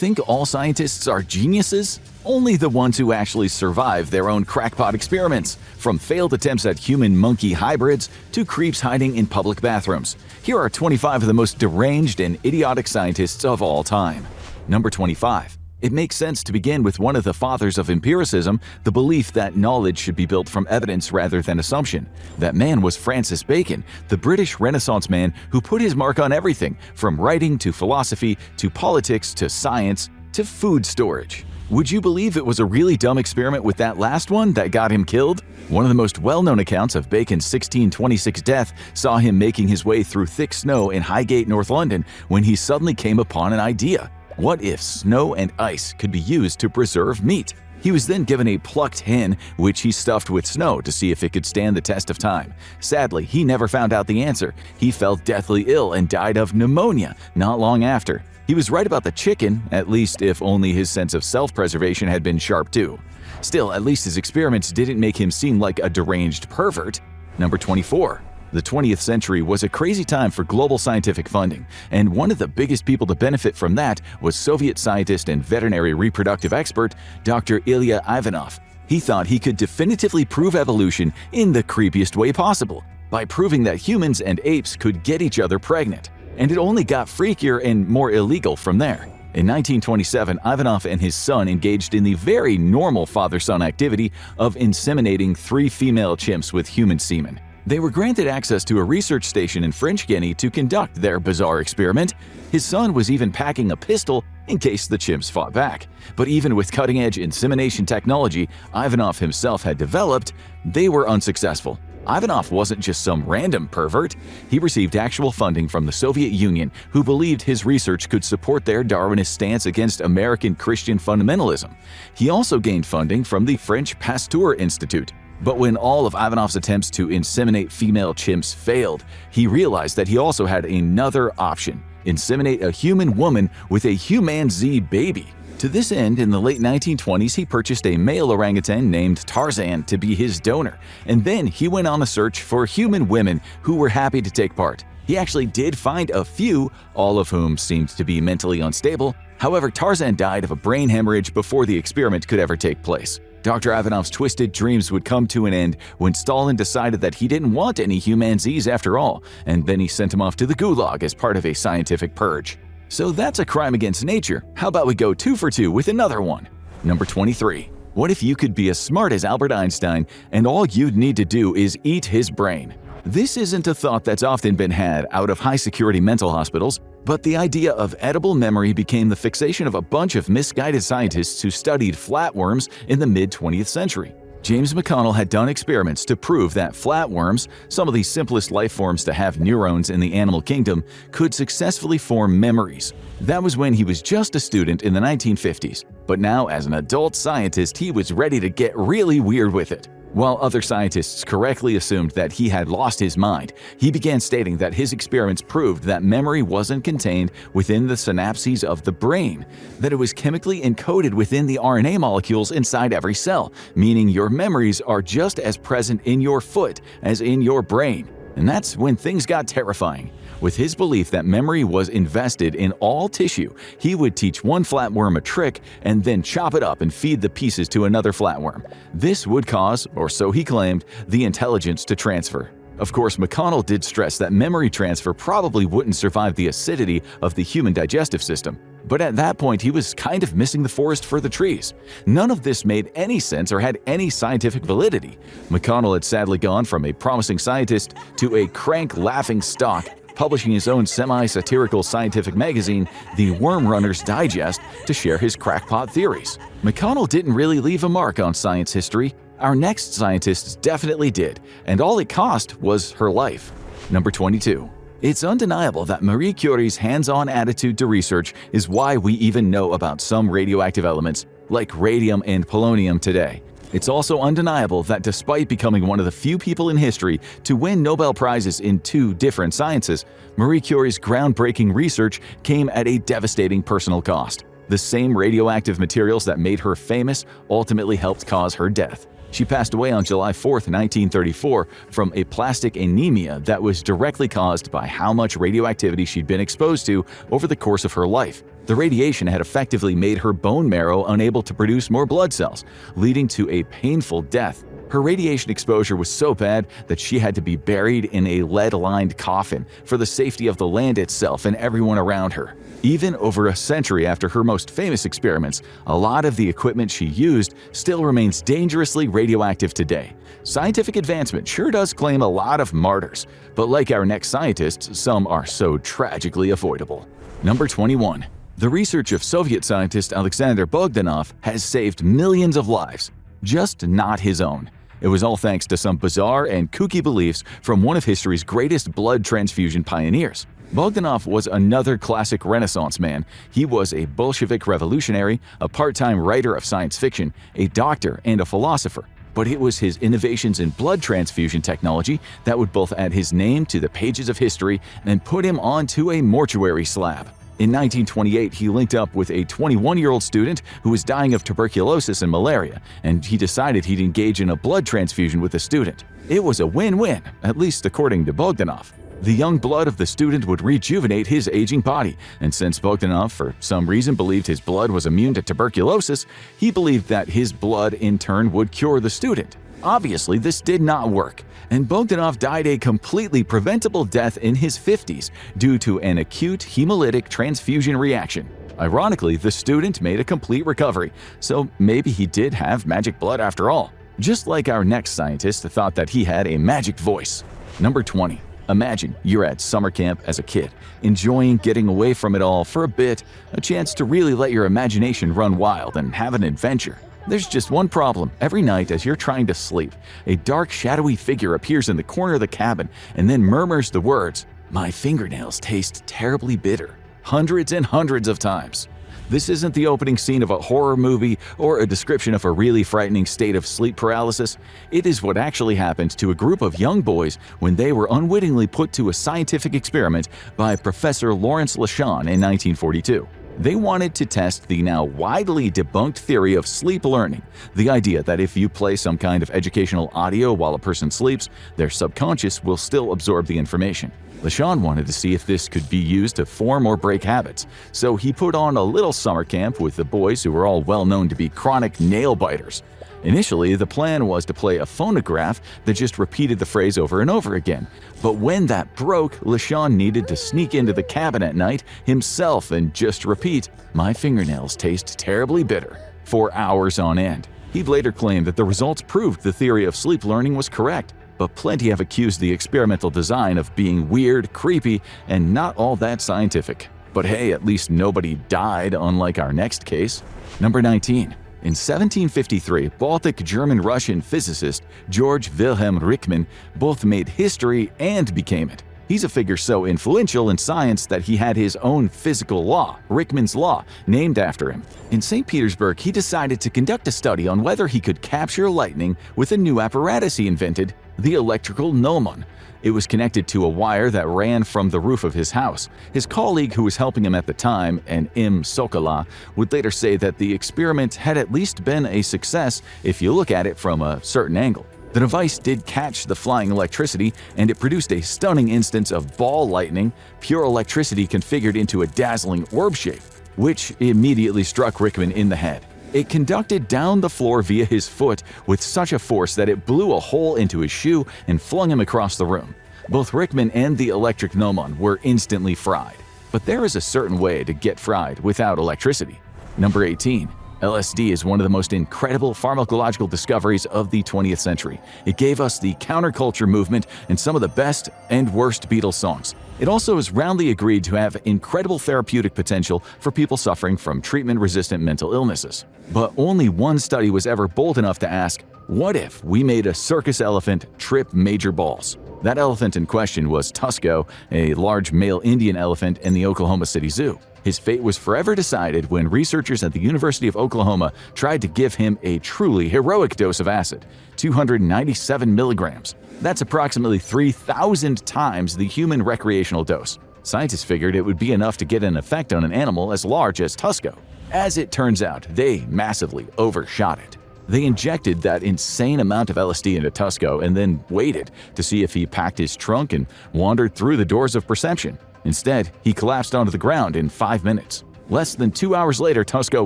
think all scientists are geniuses? Only the ones who actually survive their own crackpot experiments, from failed attempts at human-monkey hybrids to creeps hiding in public bathrooms. Here are 25 of the most deranged and idiotic scientists of all time. Number 25. It makes sense to begin with one of the fathers of empiricism, the belief that knowledge should be built from evidence rather than assumption. That man was Francis Bacon, the British Renaissance man who put his mark on everything, from writing to philosophy to politics to science to food storage. Would you believe it was a really dumb experiment with that last one that got him killed? One of the most well-known accounts of Bacon's 1626 death saw him making his way through thick snow in Highgate, North London, when he suddenly came upon an idea. What if snow and ice could be used to preserve meat? He was then given a plucked hen, which he stuffed with snow to see if it could stand the test of time. Sadly, he never found out the answer. He fell deathly ill and died of pneumonia not long after. He was right about the chicken, at least if only his sense of self-preservation had been sharp too. Still, at least his experiments didn't make him seem like a deranged pervert. Number 24. The 20th century was a crazy time for global scientific funding, and one of the biggest people to benefit from that was Soviet scientist and veterinary reproductive expert Dr. Ilya Ivanov. He thought he could definitively prove evolution in the creepiest way possible, by proving that humans and apes could get each other pregnant. And it only got freakier and more illegal from there. In 1927, Ivanov and his son engaged in the very normal father-son activity of inseminating 3 female chimps with human semen. They were granted access to a research station in French Guiana to conduct their bizarre experiment. His son was even packing a pistol in case the chimps fought back. But even with cutting-edge insemination technology Ivanov himself had developed, they were unsuccessful. Ivanov wasn't just some random pervert. He received actual funding from the Soviet Union, who believed his research could support their Darwinist stance against American Christian fundamentalism. He also gained funding from the French Pasteur Institute. But when all of Ivanov's attempts to inseminate female chimps failed, he realized that he also had another option: inseminate a human woman with a human-Z baby. To this end, in the late 1920s, he purchased a male orangutan named Tarzan to be his donor, and then he went on a search for human women who were happy to take part. He actually did find a few, all of whom seemed to be mentally unstable. However, Tarzan died of a brain hemorrhage before the experiment could ever take place. Dr. Ivanov's twisted dreams would come to an end when Stalin decided that he didn't want any human-Zs after all, and then he sent him off to the Gulag as part of a scientific purge. So that's a crime against nature. How about we go 2 for 2 with another one? Number 23. What if you could be as smart as Albert Einstein and all you'd need to do is eat his brain? This isn't a thought that's often been had out of high-security mental hospitals, but the idea of edible memory became the fixation of a bunch of misguided scientists who studied flatworms in the mid-20th century. James McConnell had done experiments to prove that flatworms, some of the simplest life forms to have neurons in the animal kingdom, could successfully form memories. That was when he was just a student in the 1950s, but now as an adult scientist he was ready to get really weird with it. While other scientists correctly assumed that he had lost his mind, he began stating that his experiments proved that memory wasn't contained within the synapses of the brain, that it was chemically encoded within the RNA molecules inside every cell, meaning your memories are just as present in your foot as in your brain. And that's when things got terrifying. With his belief that memory was invested in all tissue, he would teach one flatworm a trick and then chop it up and feed the pieces to another flatworm. This would cause, or so he claimed, the intelligence to transfer. Of course, McConnell did stress that memory transfer probably wouldn't survive the acidity of the human digestive system. But at that point, he was kind of missing the forest for the trees. None of this made any sense or had any scientific validity. McConnell had sadly gone from a promising scientist to a crank laughing stock, publishing his own semi-satirical scientific magazine, The Worm Runner's Digest, to share his crackpot theories. McConnell didn't really leave a mark on science history. Our next scientists definitely did, and all it cost was her life. Number 22. It's undeniable that Marie Curie's hands-on attitude to research is why we even know about some radioactive elements, like radium and polonium today. It's also undeniable that despite becoming one of the few people in history to win Nobel Prizes in 2 different sciences, Marie Curie's groundbreaking research came at a devastating personal cost. The same radioactive materials that made her famous ultimately helped cause her death. She passed away on July 4, 1934, from aplastic anemia that was directly caused by how much radioactivity she'd been exposed to over the course of her life. The radiation had effectively made her bone marrow unable to produce more blood cells, leading to a painful death. Her radiation exposure was so bad that she had to be buried in a lead-lined coffin for the safety of the land itself and everyone around her. Even over a century after her most famous experiments, a lot of the equipment she used still remains dangerously radioactive today. Scientific advancement sure does claim a lot of martyrs, but like our next scientists, some are so tragically avoidable. Number 21. The research of Soviet scientist Alexander Bogdanov has saved millions of lives, just not his own. It was all thanks to some bizarre and kooky beliefs from one of history's greatest blood transfusion pioneers. Bogdanov was another classic Renaissance man. He was a Bolshevik revolutionary, a part-time writer of science fiction, a doctor, and a philosopher. But it was his innovations in blood transfusion technology that would both add his name to the pages of history and put him onto a mortuary slab. In 1928, he linked up with a 21-year-old student who was dying of tuberculosis and malaria, and he decided he'd engage in a blood transfusion with the student. It was a win-win, at least according to Bogdanov. The young blood of the student would rejuvenate his aging body, and since Bogdanov for some reason believed his blood was immune to tuberculosis, he believed that his blood in turn would cure the student. Obviously, this did not work, and Bogdanov died a completely preventable death in his 50s due to an acute hemolytic transfusion reaction. Ironically, the student made a complete recovery, so maybe he did have magic blood after all. Just like our next scientist thought that he had a magic voice. Number 20. Imagine you're at summer camp as a kid, enjoying getting away from it all for a bit, a chance to really let your imagination run wild and have an adventure. There's just one problem. Every night as you're trying to sleep, a dark, shadowy figure appears in the corner of the cabin and then murmurs the words, "My fingernails taste terribly bitter," hundreds and hundreds of times. This isn't the opening scene of a horror movie or a description of a really frightening state of sleep paralysis. It is what actually happened to a group of young boys when they were unwittingly put to a scientific experiment by Professor Lawrence LeShan in 1942. They wanted to test the now widely debunked theory of sleep learning, the idea that if you play some kind of educational audio while a person sleeps, their subconscious will still absorb the information. LeShan wanted to see if this could be used to form or break habits, so he put on a little summer camp with the boys who were all well known to be chronic nail biters. Initially, the plan was to play a phonograph that just repeated the phrase over and over again. But when that broke, LeShan needed to sneak into the cabin at night himself and just repeat, "My fingernails taste terribly bitter," for hours on end. He later claimed that the results proved the theory of sleep learning was correct, but plenty have accused the experimental design of being weird, creepy, and not all that scientific. But hey, at least nobody died, unlike our next case. Number 19. In 1753, Baltic German-Russian physicist Georg Wilhelm Richmann both made history and became it. He's a figure so influential in science that he had his own physical law, Richmann's Law, named after him. In St. Petersburg, he decided to conduct a study on whether he could capture lightning with a new apparatus he invented, the electrical gnomon. It was connected to a wire that ran from the roof of his house. His colleague who was helping him at the time, an M. Sokola, would later say that the experiment had at least been a success if you look at it from a certain angle. The device did catch the flying electricity, and it produced a stunning instance of ball lightning, pure electricity configured into a dazzling orb shape, which immediately struck Richmann in the head. It conducted down the floor via his foot with such a force that it blew a hole into his shoe and flung him across the room. Both Richmann and the electric gnomon were instantly fried. But there is a certain way to get fried without electricity. Number 18. LSD is one of the most incredible pharmacological discoveries of the 20th century. It gave us the counterculture movement and some of the best and worst Beatles songs. It also is roundly agreed to have incredible therapeutic potential for people suffering from treatment-resistant mental illnesses. But only one study was ever bold enough to ask, what if we made a circus elephant trip major balls? That elephant in question was Tusko, a large male Indian elephant in the Oklahoma City Zoo. His fate was forever decided when researchers at the University of Oklahoma tried to give him a truly heroic dose of acid, 297 milligrams. That's approximately 3,000 times the human recreational dose. Scientists figured it would be enough to get an effect on an animal as large as Tusko. As it turns out, they massively overshot it. They injected that insane amount of LSD into Tusko and then waited to see if he packed his trunk and wandered through the doors of perception. Instead, he collapsed onto the ground in 5 minutes. Less than 2 hours later, Tusko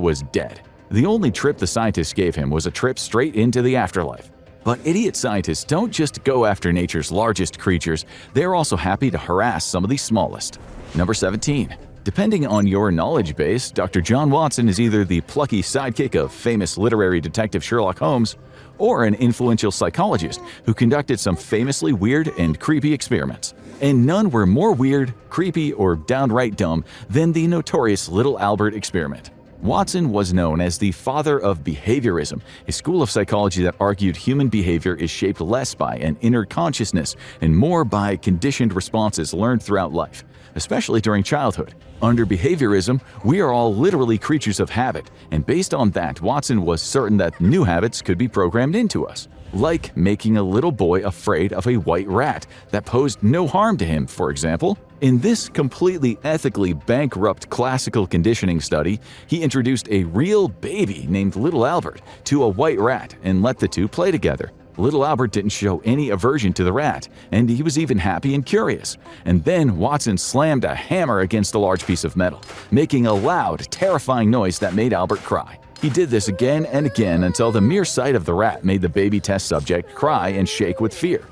was dead. The only trip the scientists gave him was a trip straight into the afterlife. But idiot scientists don't just go after nature's largest creatures, they're also happy to harass some of the smallest. Number 17. Depending on your knowledge base, Dr. John Watson is either the plucky sidekick of famous literary detective Sherlock Holmes or an influential psychologist who conducted some famously weird and creepy experiments. And none were more weird, creepy, or downright dumb than the notorious Little Albert experiment. Watson was known as the father of behaviorism, a school of psychology that argued human behavior is shaped less by an inner consciousness and more by conditioned responses learned throughout life, especially during childhood. Under behaviorism, we are all literally creatures of habit, and based on that, Watson was certain that new habits could be programmed into us, like making a little boy afraid of a white rat that posed no harm to him, for example. In this completely ethically bankrupt classical conditioning study, he introduced a real baby named Little Albert to a white rat and let the two play together. Little Albert didn't show any aversion to the rat, and he was even happy and curious. And then Watson slammed a hammer against a large piece of metal, making a loud, terrifying noise that made Albert cry. He did this again and again until the mere sight of the rat made the baby test subject cry and shake with fear.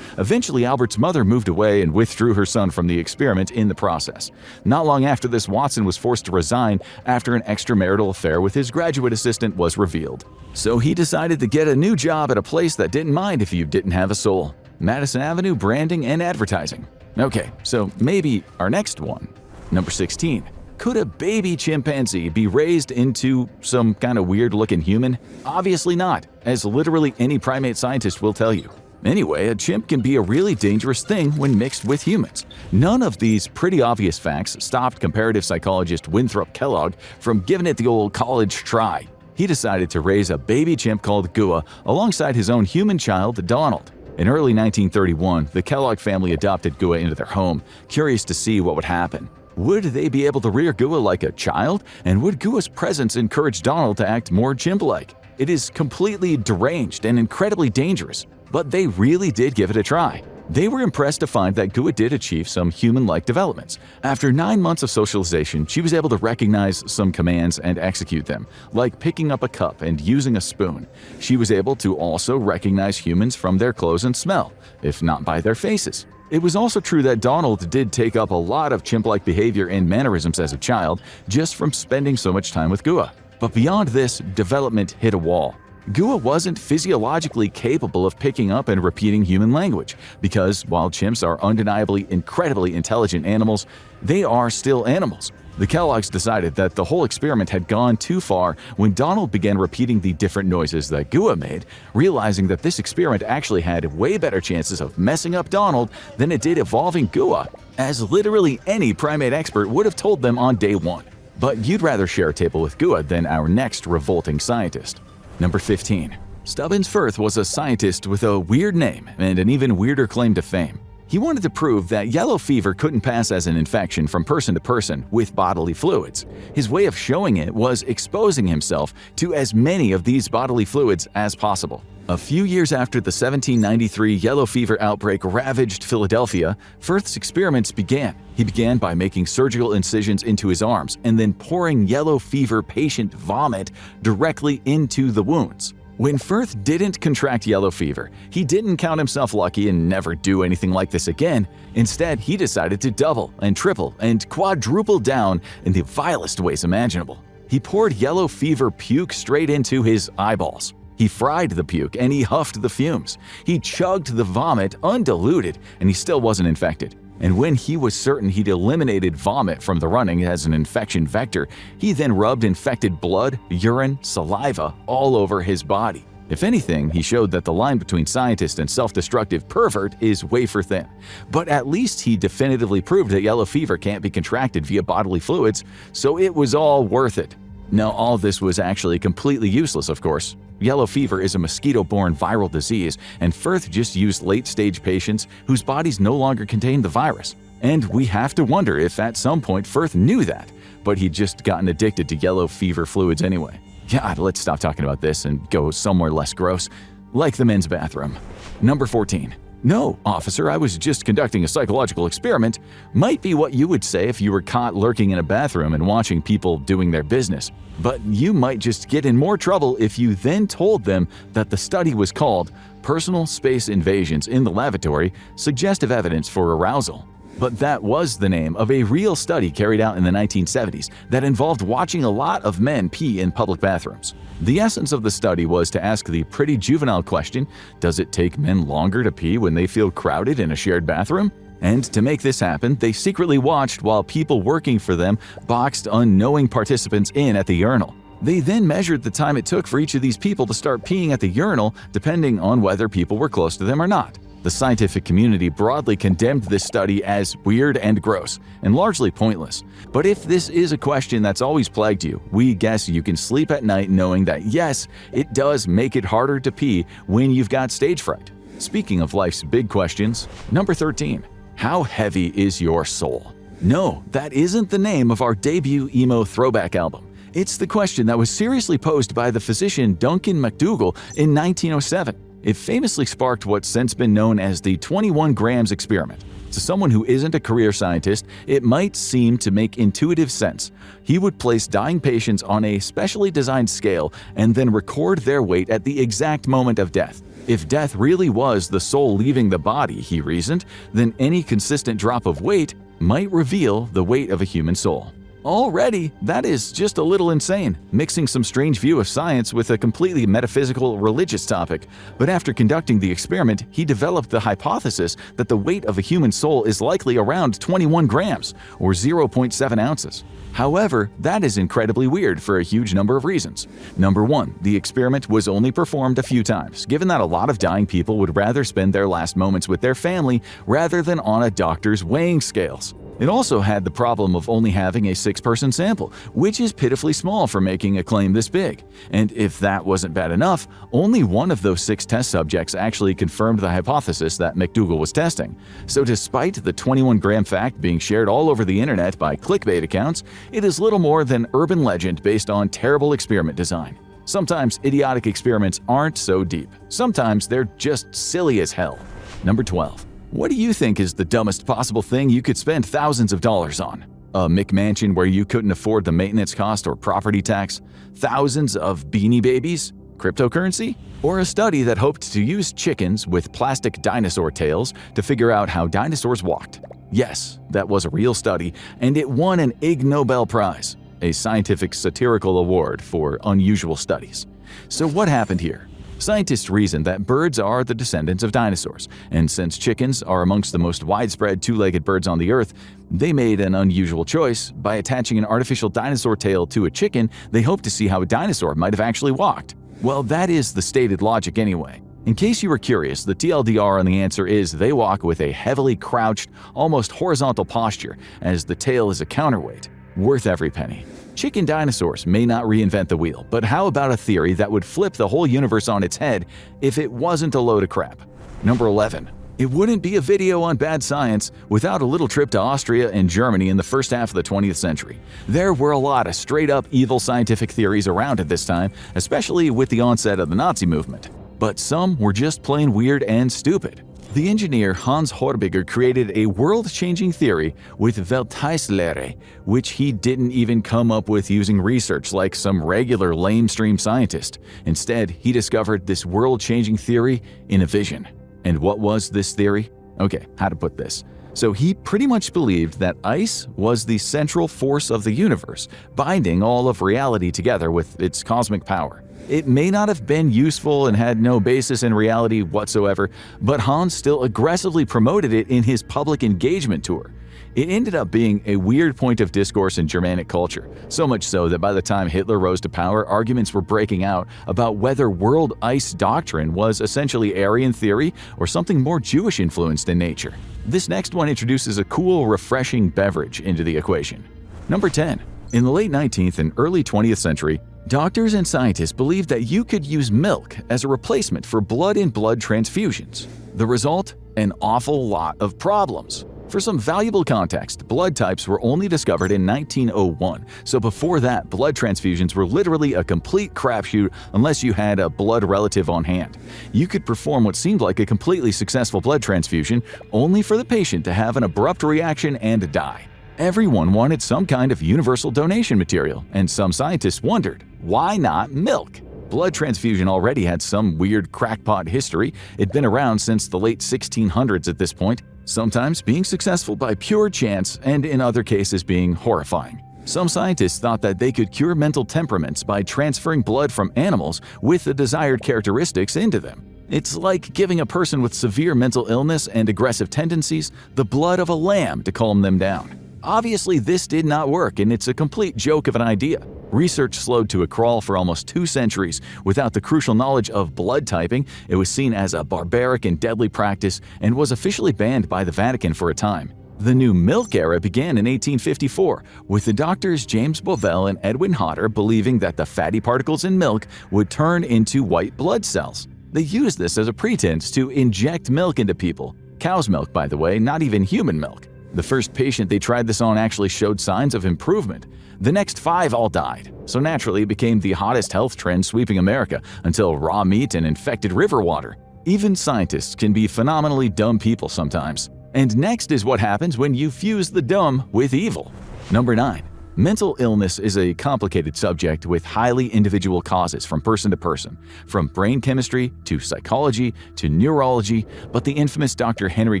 Eventually, Albert's mother moved away and withdrew her son from the experiment in the process. Not long after this, Watson was forced to resign after an extramarital affair with his graduate assistant was revealed. So he decided to get a new job at a place that didn't mind if you didn't have a soul. Madison Avenue Branding and Advertising. Okay, so maybe our next one. Number 16. Could a baby chimpanzee be raised into some kind of weird-looking human? Obviously not, as literally any primate scientist will tell you. Anyway, a chimp can be a really dangerous thing when mixed with humans. None of these pretty obvious facts stopped comparative psychologist Winthrop Kellogg from giving it the old college try. He decided to raise a baby chimp called Gua alongside his own human child, Donald. In early 1931, the Kellogg family adopted Gua into their home, curious to see what would happen. Would they be able to rear Gua like a child? And would Gua's presence encourage Donald to act more chimp-like? It is completely deranged and incredibly dangerous. But they really did give it a try. They were impressed to find that Gua did achieve some human-like developments. After 9 months of socialization, she was able to recognize some commands and execute them, like picking up a cup and using a spoon. She was able to also recognize humans from their clothes and smell, if not by their faces. It was also true that Donald did take up a lot of chimp-like behavior and mannerisms as a child, just from spending so much time with Gua. But beyond this, development hit a wall. Gua wasn't physiologically capable of picking up and repeating human language, because while chimps are undeniably incredibly intelligent animals, they are still animals. The Kellogg's decided that the whole experiment had gone too far when Donald began repeating the different noises that Gua made, realizing that this experiment actually had way better chances of messing up Donald than it did evolving Gua, as literally any primate expert would have told them on day one. But you'd rather share a table with Gua than our next revolting scientist. Number 15. Stubbins Ffirth was a scientist with a weird name and an even weirder claim to fame. He wanted to prove that yellow fever couldn't pass as an infection from person to person with bodily fluids. His way of showing it was exposing himself to as many of these bodily fluids as possible. A few years after the 1793 yellow fever outbreak ravaged Philadelphia, Ffirth's experiments began. He began by making surgical incisions into his arms and then pouring yellow fever patient vomit directly into the wounds. When Ffirth didn't contract yellow fever, he didn't count himself lucky and never do anything like this again. Instead, he decided to double and triple and quadruple down in the vilest ways imaginable. He poured yellow fever puke straight into his eyeballs. He fried the puke and he huffed the fumes. He chugged the vomit undiluted and he still wasn't infected. And when he was certain he'd eliminated vomit from the running as an infection vector, he then rubbed infected blood, urine, saliva all over his body. If anything, he showed that the line between scientist and self-destructive pervert is wafer thin. But at least he definitively proved that yellow fever can't be contracted via bodily fluids, so it was all worth it. Now, all this was actually completely useless, of course. Yellow fever is a mosquito-borne viral disease, and Ffirth just used late-stage patients whose bodies no longer contained the virus. And we have to wonder if at some point Ffirth knew that, but he'd just gotten addicted to yellow fever fluids anyway. God, let's stop talking about this and go somewhere less gross, like the men's bathroom. Number 14. "No, officer, I was just conducting a psychological experiment," might be what you would say if you were caught lurking in a bathroom and watching people doing their business. But you might just get in more trouble if you then told them that the study was called Personal Space Invasions in the Lavatory, Suggestive Evidence for Arousal. But that was the name of a real study carried out in the 1970s that involved watching a lot of men pee in public bathrooms. The essence of the study was to ask the pretty juvenile question, does it take men longer to pee when they feel crowded in a shared bathroom? And to make this happen, they secretly watched while people working for them boxed unknowing participants in at the urinal. They then measured the time it took for each of these people to start peeing at the urinal, depending on whether people were close to them or not. The scientific community broadly condemned this study as weird and gross, and largely pointless. But if this is a question that's always plagued you, we guess you can sleep at night knowing that yes, it does make it harder to pee when you've got stage fright. Speaking of life's big questions, number 13. How heavy is your soul? No, that isn't the name of our debut emo throwback album. It's the question that was seriously posed by the physician Duncan McDougall in 1907. It famously sparked what's since been known as the 21 grams experiment. To someone who isn't a career scientist, it might seem to make intuitive sense. He would place dying patients on a specially designed scale and then record their weight at the exact moment of death. If death really was the soul leaving the body, he reasoned, then any consistent drop of weight might reveal the weight of a human soul. Already, that is just a little insane, mixing some strange view of science with a completely metaphysical religious topic. But after conducting the experiment, he developed the hypothesis that the weight of a human soul is likely around 21 grams, or 0.7 ounces. However, that is incredibly weird for a huge number of reasons. Number 1, the experiment was only performed a few times, given that a lot of dying people would rather spend their last moments with their family rather than on a doctor's weighing scales. It also had the problem of only having a 6-person sample, which is pitifully small for making a claim this big. And if that wasn't bad enough, only one of those 6 test subjects actually confirmed the hypothesis that McDougall was testing. So despite the 21-gram fact being shared all over the internet by clickbait accounts, it is little more than urban legend based on terrible experiment design. Sometimes idiotic experiments aren't so deep. Sometimes they're just silly as hell. Number 12. What do you think is the dumbest possible thing you could spend thousands of dollars on? A McMansion where you couldn't afford the maintenance cost or property tax? Thousands of Beanie Babies? Cryptocurrency? Or a study that hoped to use chickens with plastic dinosaur tails to figure out how dinosaurs walked? Yes, that was a real study, and it won an Ig Nobel Prize, a scientific satirical award for unusual studies. So what happened here? Scientists reasoned that birds are the descendants of dinosaurs, and since chickens are amongst the most widespread two-legged birds on the earth, they made an unusual choice. By attaching an artificial dinosaur tail to a chicken, they hoped to see how a dinosaur might have actually walked. Well, that is the stated logic anyway. In case you were curious, the TLDR on the answer is they walk with a heavily crouched, almost horizontal posture, as the tail is a counterweight. Worth every penny. Chicken dinosaurs may not reinvent the wheel, but how about a theory that would flip the whole universe on its head if it wasn't a load of crap? Number 11. It wouldn't be a video on bad science without a little trip to Austria and Germany in the first half of the 20th century. There were a lot of straight-up evil scientific theories around at this time, especially with the onset of the Nazi movement. But some were just plain weird and stupid. The engineer Hans Horbiger created a world-changing theory with Weltheitslehre, which he didn't even come up with using research like some regular lamestream scientist. Instead, he discovered this world-changing theory in a vision. And what was this theory? Okay, how to put this. So he pretty much believed that ice was the central force of the universe, binding all of reality together with its cosmic power. It may not have been useful and had no basis in reality whatsoever, but Hans still aggressively promoted it in his public engagement tour. It ended up being a weird point of discourse in Germanic culture, so much so that by the time Hitler rose to power, arguments were breaking out about whether world ice doctrine was essentially Aryan theory or something more Jewish-influenced in nature. This next one introduces a cool, refreshing beverage into the equation. Number 10. In the late 19th and early 20th century, doctors and scientists believed that you could use milk as a replacement for blood-in-blood transfusions. The result? An awful lot of problems. For some valuable context, blood types were only discovered in 1901, so before that, blood transfusions were literally a complete crapshoot unless you had a blood relative on hand. You could perform what seemed like a completely successful blood transfusion, only for the patient to have an abrupt reaction and die. Everyone wanted some kind of universal donation material, and some scientists wondered, why not milk? Blood transfusion already had some weird crackpot history. It'd been around since the late 1600s at this point, sometimes being successful by pure chance and in other cases being horrifying. Some scientists thought that they could cure mental temperaments by transferring blood from animals with the desired characteristics into them. It's like giving a person with severe mental illness and aggressive tendencies the blood of a lamb to calm them down. Obviously, this did not work, and it's a complete joke of an idea. Research slowed to a crawl for almost 2 centuries. Without the crucial knowledge of blood typing, it was seen as a barbaric and deadly practice and was officially banned by the Vatican for a time. The new milk era began in 1854, with the doctors James Bovell and Edwin Hodder believing that the fatty particles in milk would turn into white blood cells. They used this as a pretense to inject milk into people. Cow's milk, by the way, not even human milk. The first patient they tried this on actually showed signs of improvement. The next 5 all died, so naturally it became the hottest health trend sweeping America until raw meat and infected river water. Even scientists can be phenomenally dumb people sometimes. And next is what happens when you fuse the dumb with evil. Number 9. Mental illness is a complicated subject with highly individual causes from person to person, from brain chemistry to psychology to neurology, but the infamous Dr. Henry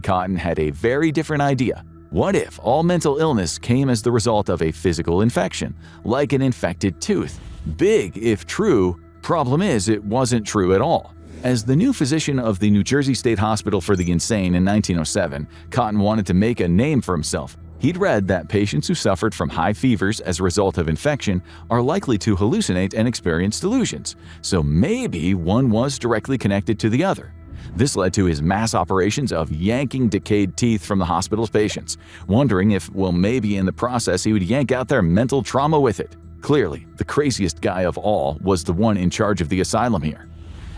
Cotton had a very different idea. What if all mental illness came as the result of a physical infection, like an infected tooth? Big if true, problem is it wasn't true at all. As the new physician of the New Jersey State Hospital for the Insane in 1907, Cotton wanted to make a name for himself. He'd read that patients who suffered from high fevers as a result of infection are likely to hallucinate and experience delusions, so maybe one was directly connected to the other. This led to his mass operations of yanking decayed teeth from the hospital's patients, wondering if, well, maybe in the process he would yank out their mental trauma with it. Clearly, the craziest guy of all was the one in charge of the asylum here.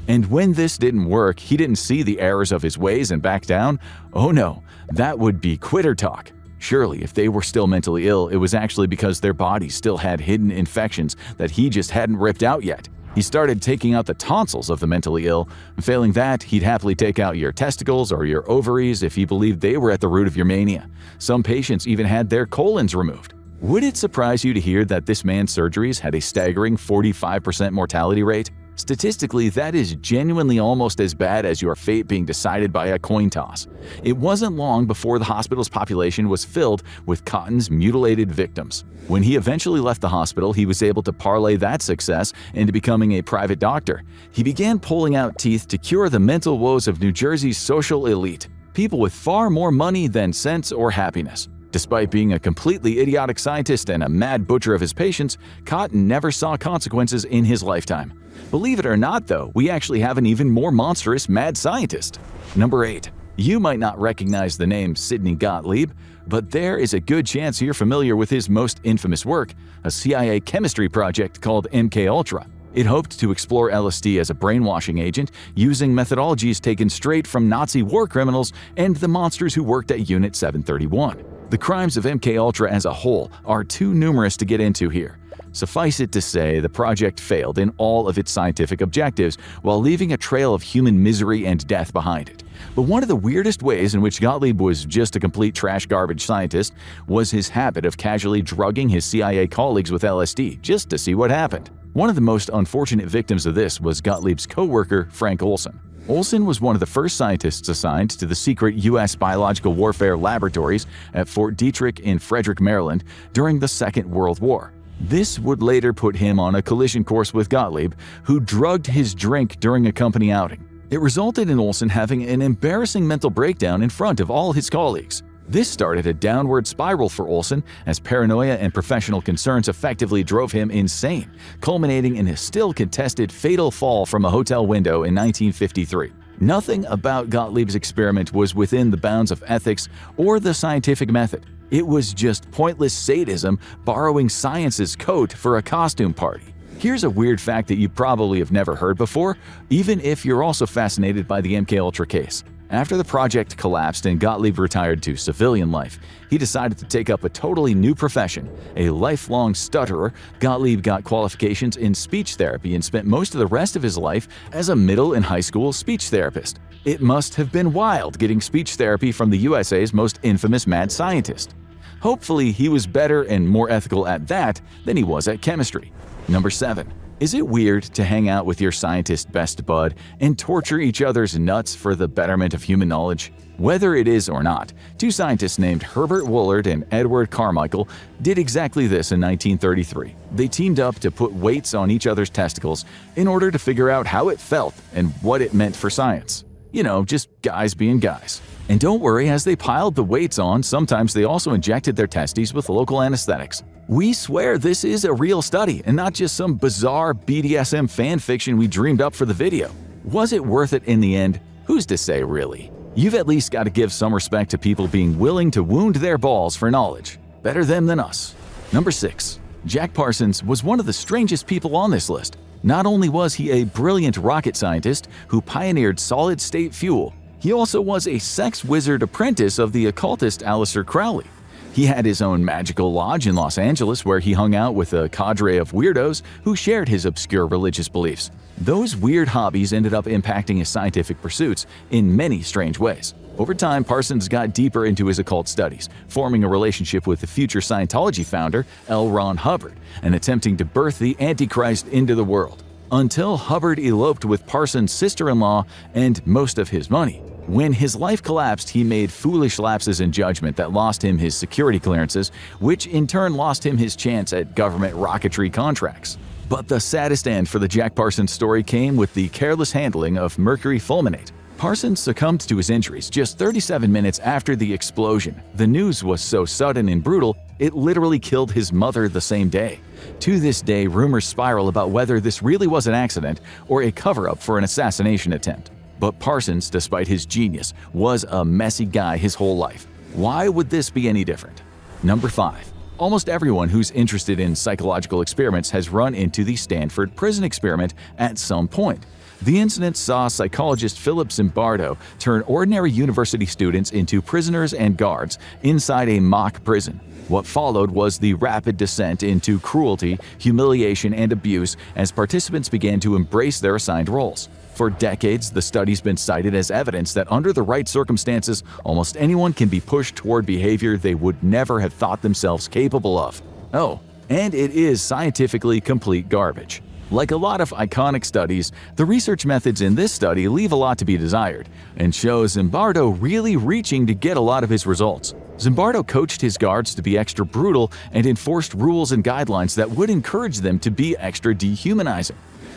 And when this didn't work, he didn't see the errors of his ways and back down. Oh no, that would be quitter talk. Surely, if they were still mentally ill, it was actually because their bodies still had hidden infections that he just hadn't ripped out yet. He started taking out the tonsils of the mentally ill. Failing that, he'd happily take out your testicles or your ovaries if he believed they were at the root of your mania. Some patients even had their colons removed. Would it surprise you to hear that this man's surgeries had a staggering 45% mortality rate? Statistically, that is genuinely almost as bad as your fate being decided by a coin toss. It wasn't long before the hospital's population was filled with Cotton's mutilated victims. When he eventually left the hospital, he was able to parlay that success into becoming a private doctor. He began pulling out teeth to cure the mental woes of New Jersey's social elite, people with far more money than sense or happiness. Despite being a completely idiotic scientist and a mad butcher of his patients, Cotton never saw consequences in his lifetime. Believe it or not, though, we actually have an even more monstrous mad scientist. Number 8. You might not recognize the name Sidney Gottlieb, but there is a good chance you're familiar with his most infamous work, a CIA chemistry project called MKUltra. It hoped to explore LSD as a brainwashing agent using methodologies taken straight from Nazi war criminals and the monsters who worked at Unit 731. The crimes of MKUltra as a whole are too numerous to get into here. Suffice it to say, the project failed in all of its scientific objectives while leaving a trail of human misery and death behind it. But one of the weirdest ways in which Gottlieb was just a complete trash garbage scientist was his habit of casually drugging his CIA colleagues with LSD just to see what happened. One of the most unfortunate victims of this was Gottlieb's co-worker, Frank Olson. Olson was one of the first scientists assigned to the secret U.S. biological warfare laboratories at Fort Detrick in Frederick, Maryland during the Second World War. This would later put him on a collision course with Gottlieb, who drugged his drink during a company outing. It resulted in Olson having an embarrassing mental breakdown in front of all his colleagues. This started a downward spiral for Olson as paranoia and professional concerns effectively drove him insane, culminating in his still contested fatal fall from a hotel window in 1953. Nothing about Gottlieb's experiment was within the bounds of ethics or the scientific method. It was just pointless sadism borrowing science's coat for a costume party. Here's a weird fact that you probably have never heard before, even if you're also fascinated by the MKUltra case. After the project collapsed and Gottlieb retired to civilian life, he decided to take up a totally new profession. A lifelong stutterer, Gottlieb got qualifications in speech therapy and spent most of the rest of his life as a middle and high school speech therapist. It must have been wild getting speech therapy from the USA's most infamous mad scientist. Hopefully, he was better and more ethical at that than he was at chemistry. Number 7. Is it weird to hang out with your scientist best bud and torture each other's nuts for the betterment of human knowledge? Whether it is or not, two scientists named Herbert Woolard and Edward Carmichael did exactly this in 1933. They teamed up to put weights on each other's testicles in order to figure out how it felt and what it meant for science. You know, just guys being guys. And don't worry, as they piled the weights on, sometimes they also injected their testes with local anesthetics. We swear this is a real study and not just some bizarre BDSM fan fiction we dreamed up for the video. Was it worth it in the end? Who's to say, really? You've at least got to give some respect to people being willing to wound their balls for knowledge. Better them than us. Number 6. Jack Parsons was one of the strangest people on this list. Not only was he a brilliant rocket scientist who pioneered solid-state fuel, he also was a sex wizard apprentice of the occultist Aleister Crowley. He had his own magical lodge in Los Angeles where he hung out with a cadre of weirdos who shared his obscure religious beliefs. Those weird hobbies ended up impacting his scientific pursuits in many strange ways. Over time, Parsons got deeper into his occult studies, forming a relationship with the future Scientology founder, L. Ron Hubbard, and attempting to birth the Antichrist into the world, until Hubbard eloped with Parsons' sister-in-law and most of his money. When his life collapsed, he made foolish lapses in judgment that lost him his security clearances, which in turn lost him his chance at government rocketry contracts. But the saddest end for the Jack Parsons story came with the careless handling of mercury fulminate. Parsons succumbed to his injuries just 37 minutes after the explosion. The news was so sudden and brutal, it literally killed his mother the same day. To this day, rumors spiral about whether this really was an accident or a cover-up for an assassination attempt. But Parsons, despite his genius, was a messy guy his whole life. Why would this be any different? Number 5. Almost everyone who's interested in psychological experiments has run into the Stanford Prison Experiment at some point. The incident saw psychologist Philip Zimbardo turn ordinary university students into prisoners and guards inside a mock prison. What followed was the rapid descent into cruelty, humiliation, and abuse as participants began to embrace their assigned roles. For decades, the study's been cited as evidence that under the right circumstances, almost anyone can be pushed toward behavior they would never have thought themselves capable of. Oh, and it is scientifically complete garbage. Like a lot of iconic studies, the research methods in this study leave a lot to be desired, and show Zimbardo really reaching to get a lot of his results. Zimbardo coached his guards to be extra brutal and enforced rules and guidelines that would encourage them to be extra dehumanizing.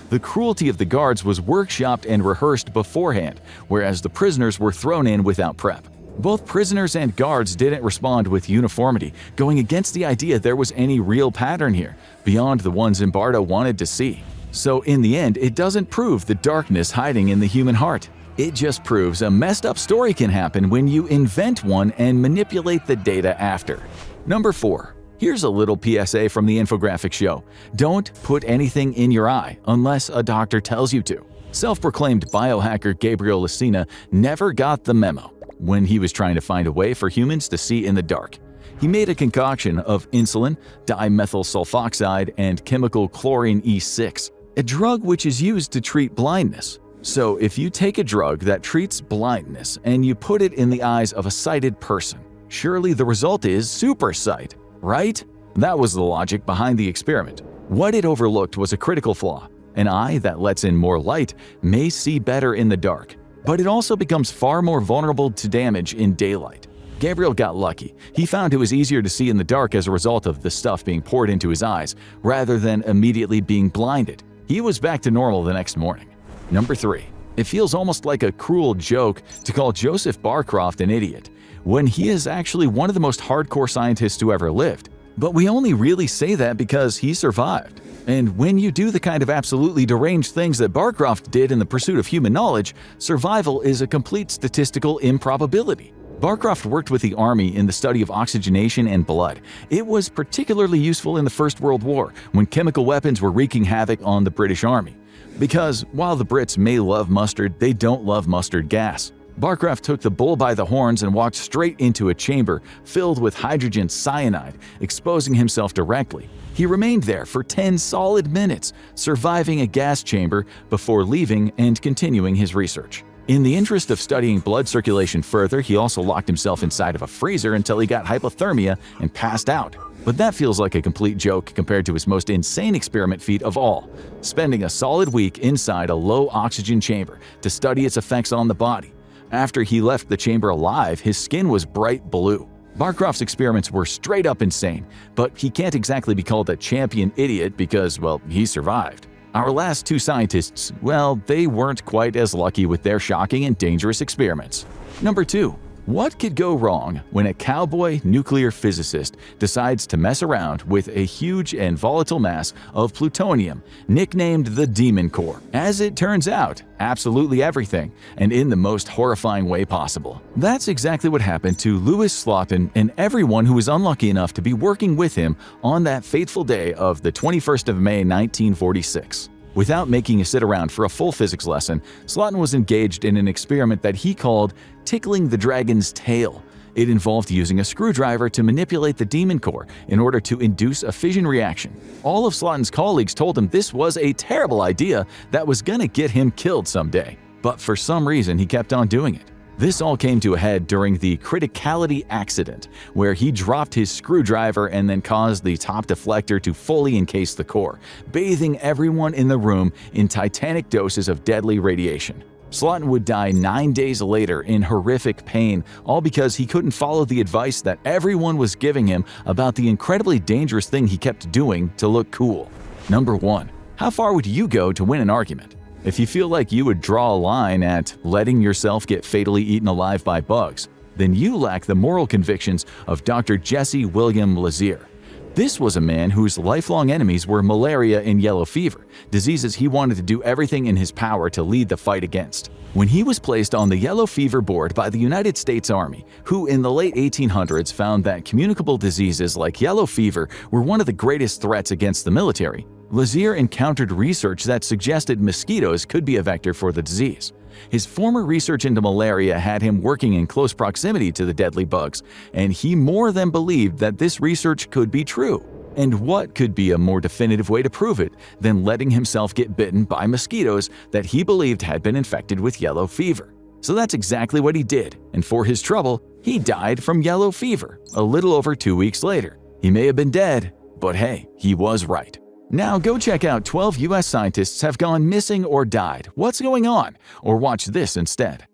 The cruelty of the guards was workshopped and rehearsed beforehand, whereas the prisoners were thrown in without prep. Both prisoners and guards didn't respond with uniformity, going against the idea there was any real pattern here, beyond the one Zimbardo wanted to see. So in the end, it doesn't prove the darkness hiding in the human heart. It just proves a messed up story can happen when you invent one and manipulate the data after. Number 4. Here's a little PSA from the infographic show. Don't put anything in your eye unless a doctor tells you to. Self-proclaimed biohacker Gabriel Licina never got the memo when he was trying to find a way for humans to see in the dark. He made a concoction of insulin, dimethyl sulfoxide, and chemical chlorine E6, a drug which is used to treat blindness. So if you take a drug that treats blindness and you put it in the eyes of a sighted person, surely the result is super sight, right? That was the logic behind the experiment. What it overlooked was a critical flaw. An eye that lets in more light may see better in the dark, but it also becomes far more vulnerable to damage in daylight. Gabriel got lucky. He found it was easier to see in the dark as a result of the stuff being poured into his eyes, rather than immediately being blinded. He was back to normal the next morning. Number 3. It feels almost like a cruel joke to call Joseph Barcroft an idiot, when he is actually one of the most hardcore scientists who ever lived. But we only really say that because he survived. And when you do the kind of absolutely deranged things that Barcroft did in the pursuit of human knowledge, survival is a complete statistical improbability. Barcroft worked with the Army in the study of oxygenation and blood. It was particularly useful in the First World War, when chemical weapons were wreaking havoc on the British Army. Because while the Brits may love mustard, they don't love mustard gas. Barcroft took the bull by the horns and walked straight into a chamber filled with hydrogen cyanide, exposing himself directly. He remained there for 10 solid minutes, surviving a gas chamber before leaving and continuing his research. In the interest of studying blood circulation further, he also locked himself inside of a freezer until he got hypothermia and passed out. But that feels like a complete joke compared to his most insane experiment feat of all, spending a solid week inside a low-oxygen chamber to study its effects on the body. After he left the chamber alive, his skin was bright blue. Barcroft's experiments were straight up insane, but he can't exactly be called a champion idiot because, well, he survived. Our last two scientists, well, they weren't quite as lucky with their shocking and dangerous experiments. Number 2. What could go wrong when a cowboy nuclear physicist decides to mess around with a huge and volatile mass of plutonium, nicknamed the Demon Core? As it turns out, absolutely everything, and in the most horrifying way possible. That's exactly what happened to Louis Slotin and everyone who was unlucky enough to be working with him on that fateful day of the 21st of May 1946. Without making you sit around for a full physics lesson, Slotin was engaged in an experiment that he called tickling the dragon's tail. It involved using a screwdriver to manipulate the demon core in order to induce a fission reaction. All of Slotin's colleagues told him this was a terrible idea that was gonna get him killed someday. But for some reason, he kept on doing it. This all came to a head during the criticality accident, where he dropped his screwdriver and then caused the top deflector to fully encase the core, bathing everyone in the room in titanic doses of deadly radiation. Slotin would die 9 days later in horrific pain, all because he couldn't follow the advice that everyone was giving him about the incredibly dangerous thing he kept doing to look cool. Number 1. How far would you go to win an argument? If you feel like you would draw a line at letting yourself get fatally eaten alive by bugs, then you lack the moral convictions of Dr. Jesse William Lazier. This was a man whose lifelong enemies were malaria and yellow fever, diseases he wanted to do everything in his power to lead the fight against. When he was placed on the yellow fever board by the United States Army, who in the late 1800s found that communicable diseases like yellow fever were one of the greatest threats against the military, Lazier encountered research that suggested mosquitoes could be a vector for the disease. His former research into malaria had him working in close proximity to the deadly bugs, and he more than believed that this research could be true. And what could be a more definitive way to prove it than letting himself get bitten by mosquitoes that he believed had been infected with yellow fever? So that's exactly what he did, and for his trouble, he died from yellow fever a little over 2 weeks later. He may have been dead, but hey, he was right. Now go check out 12 US scientists have gone missing or died. What's going on? Or watch this instead.